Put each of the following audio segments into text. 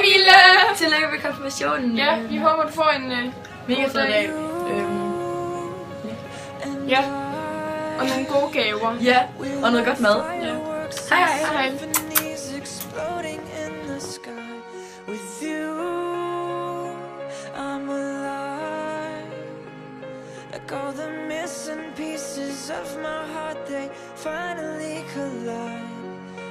Mille! Tillykke med konfirmationen. Ja, vi håber, du får en mega fed dag. Ja, og nogle gode gaver. Ja, og noget godt mad. Ja. Hej hej. Hej. All the missing pieces of my heart, they finally collide.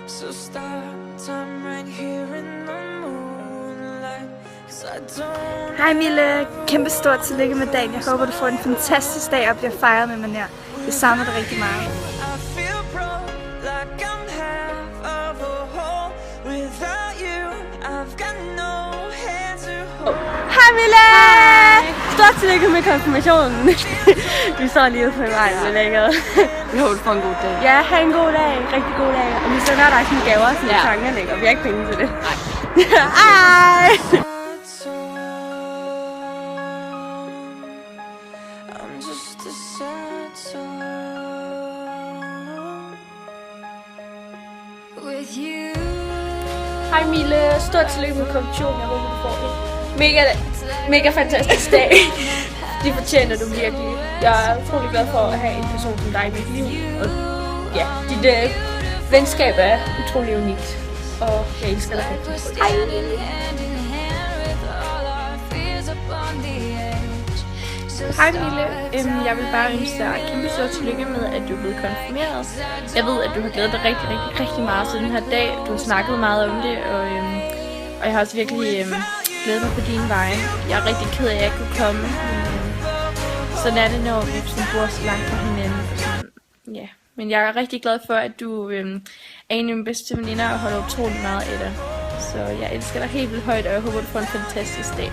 So stop time right here in the moonlight, 'cause I don't. Hej Mille, kæmpe stort tillykke med dagen. Jeg håber du får en fantastisk dag og bliver fejret med manér. Jeg savner dig rigtig meget. I feel broke, like I'm half of a whole. Without you, I've got no hands to hold. Hej Mille! Stort tillykke med konfirmationen. Vi står lige ude på vejen med lækkert. Vi håber, du får en god dag. Ja, have en god dag. Rigtig god dag. Og vi sender dig sådan gaver, som Ja. tankerne lægger. Vi har ikke penge til det. Hej! I'm just a sad song with you. Hej Mille, stort tillykke med konfirmationen. Jeg håber, du får en mega fantastisk dag. Det fortjener du virkelig. Jeg er utrolig glad for at have en person som dig i mit liv. Og ja, dit venskab er utrolig unikt. Og jeg elsker dig rigtig. Hej! Hej Mille, jeg vil bare ønske dig kæmpe stort tillykke med, at du er blevet konfirmeret. Jeg ved, at du har glædet dig rigtig meget til den her dag. Du har snakket meget om det, og jeg har også virkelig glædet mig på dine veje. Jeg er rigtig ked af, at jeg ikke kunne komme. Sådan er det, når vi bor så langt fra hinanden. Og sådan, ja. Men jeg er rigtig glad for, at du er en af mine bedste veninder og holder utrolig meget af dig. Så jeg elsker dig helt vildt højt, og jeg håber, du får en fantastisk dag.